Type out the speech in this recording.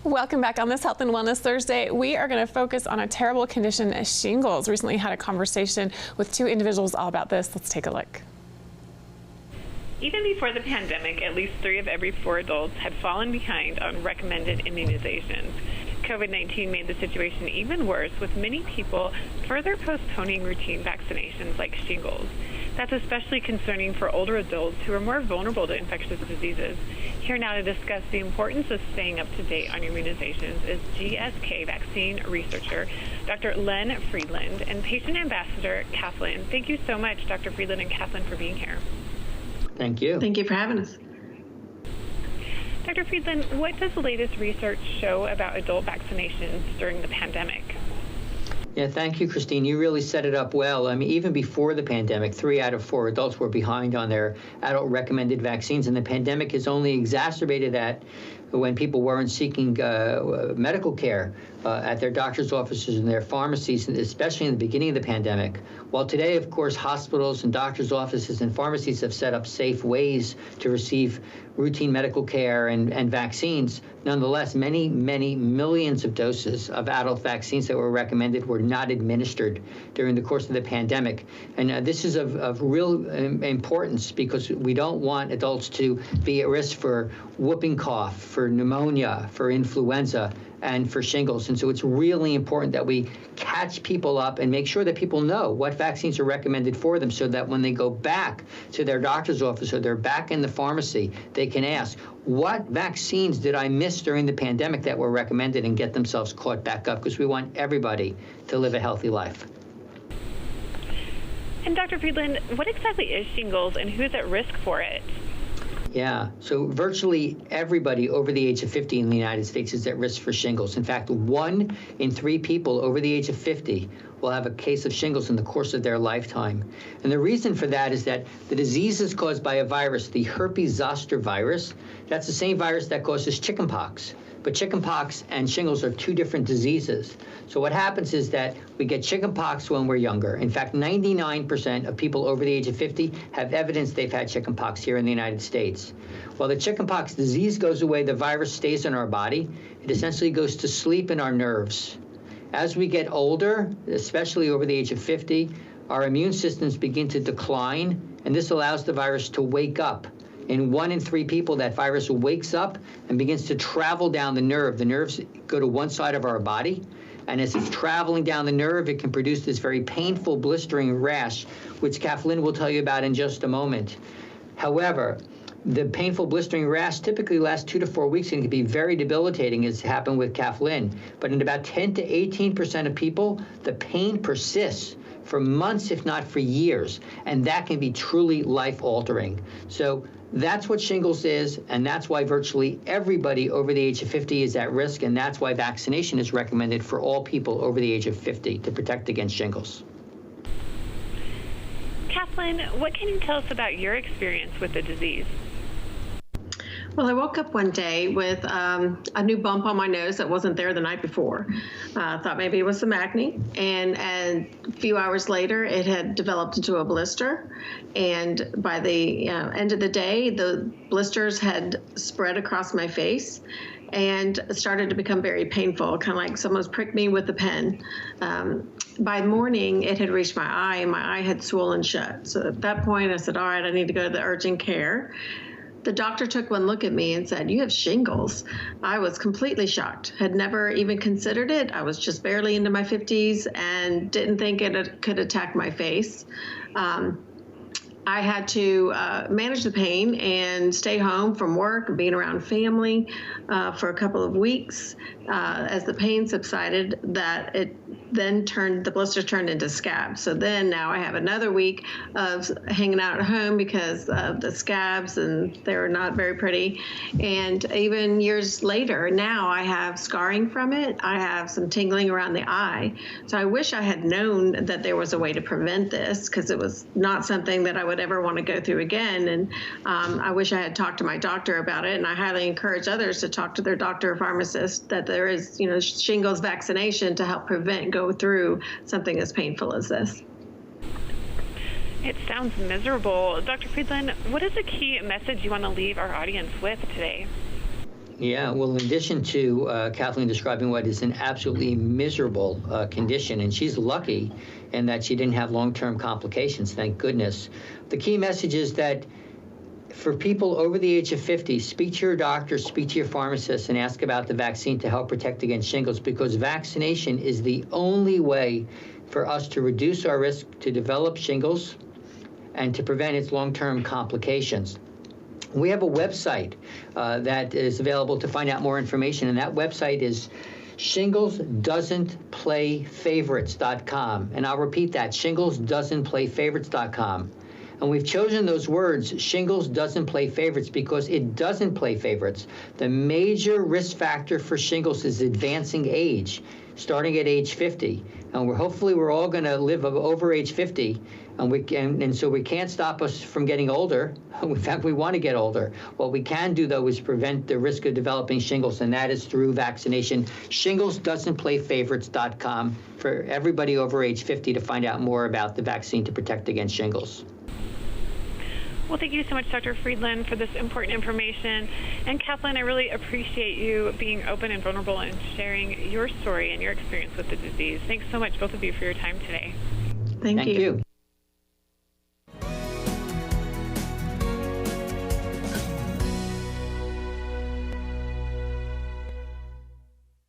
Welcome back on this Health and Wellness Thursday. We are going to focus on a terrible condition as shingles. Recently had a conversation with two individuals all about this. Let's take a look. Even before the pandemic, at least 3 of every 4 adults had fallen behind on recommended immunizations. COVID-19 made the situation even worse, with many people further postponing routine vaccinations like shingles. That's especially concerning for older adults who are more vulnerable to infectious diseases. Here now to discuss the importance of staying up to date on immunizations is GSK Vaccine Researcher, Dr. Len Friedland, and Patient Ambassador Kathlyn. Thank you so much, Dr. Friedland and Kathlyn, for being here. Thank you. Thank you for having us. Dr. Friedland, what does the latest research show about adult vaccinations during the pandemic? Yeah, thank you, Christine. You really set it up well. I mean, even before the pandemic, 3 out of 4 adults were behind on their adult recommended vaccines, and the pandemic has only exacerbated that when people weren't seeking medical care at their doctor's offices and their pharmacies, especially in the beginning of the pandemic. While today, of course, hospitals and doctors' offices and pharmacies have set up safe ways to receive routine medical care and vaccines, nonetheless, many millions of doses of adult vaccines that were recommended were not administered during the course of the pandemic. And this is of real importance because we don't want adults to be at risk for whooping cough, for pneumonia, for influenza, and for shingles. And so it's really important that we catch people up and make sure that people know what vaccines are recommended for them so that when they go back to their doctor's office or they're back in the pharmacy, they can ask, what vaccines did I miss during the pandemic that were recommended, and get themselves caught back up, because we want everybody to live a healthy life. And Dr. Friedland, what exactly is shingles and who's at risk for it? Yeah, so virtually everybody over the age of 50 in the United States is at risk for shingles. In fact, 1 in 3 people over the age of 50 will have a case of shingles in the course of their lifetime. And the reason for that is that the disease is caused by a virus, the herpes zoster virus. That's the same virus that causes chickenpox. But chickenpox and shingles are 2 different diseases. So what happens is that we get chickenpox when we're younger. In fact, 99% of people over the age of 50 have evidence they've had chickenpox here in the United States. While the chickenpox disease goes away, the virus stays in our body. It essentially goes to sleep in our nerves. As we get older, especially over the age of 50, our immune systems begin to decline, and this allows the virus to wake up. In 1 in 3 people, that virus wakes up and begins to travel down the nerve. The nerves go to one side of our body, and as it's traveling down the nerve, it can produce this very painful, blistering rash, which Kathlyn will tell you about in just a moment. However, the painful, blistering rash typically lasts 2 to 4 weeks and can be very debilitating, as happened with Kathlyn. But in about 10 to 18% of people, the pain persists for months, if not for years, and that can be truly life-altering. So that's what shingles is, and that's why virtually everybody over the age of 50 is at risk, and that's why vaccination is recommended for all people over the age of 50 to protect against shingles. Kathlyn, what can you tell us about your experience with the disease? Well, I woke up one day with a new bump on my nose that wasn't there the night before. I thought maybe it was some acne, and a few hours later, it had developed into a blister. And by the end of the day, the blisters had spread across my face and started to become very painful, kind of like someone's pricked me with a pen. By morning, it had reached my eye, and my eye had swollen shut. So at that point, I said, all right, I need to go to the urgent care. The doctor took one look at me and said, you have shingles. I was completely shocked, had never even considered it. I was just barely into my 50s and didn't think it could attack my face. I had to manage the pain and stay home from work, being around family for a couple of weeks. As the pain subsided, that it then the blister turned into scabs. So then now I have another week of hanging out at home because of the scabs, and they're not very pretty. And even years later, now I have scarring from it. I have some tingling around the eye. So I wish I had known that there was a way to prevent this, because it was not something that I would ever want to go through again. And I wish I had talked to my doctor about it. And I highly encourage others to talk to their doctor or pharmacist that there is, shingles vaccination to help prevent go through something as painful as this. It sounds miserable. Dr. Friedland, what is the key message you want to leave our audience with today? Yeah, well, in addition to Kathleen describing what is an absolutely miserable condition, and she's lucky in that she didn't have long-term complications, thank goodness. The key message is that for people over the age of 50, speak to your doctor, speak to your pharmacist, and ask about the vaccine to help protect against shingles, because vaccination is the only way for us to reduce our risk to develop shingles and to prevent its long-term complications. We have a website that is available to find out more information, and that website is shinglesdoesn'tplayfavorites.com. And I'll repeat that, shinglesdoesn'tplayfavorites.com. And we've chosen those words, shingles doesn't play favorites, because it doesn't play favorites. The major risk factor for shingles is advancing age, starting at age 50. And hopefully we're all going to live over age 50. And so we can't stop us from getting older. In fact, we want to get older. What we can do, though, is prevent the risk of developing shingles, and that is through vaccination. Shinglesdoesn'tplayfavorites.com for everybody over age 50 to find out more about the vaccine to protect against shingles. Well, thank you so much, Dr. Friedland, for this important information. And Kathlyn, I really appreciate you being open and vulnerable and sharing your story and your experience with the disease. Thanks so much, both of you, for your time today. Thank you.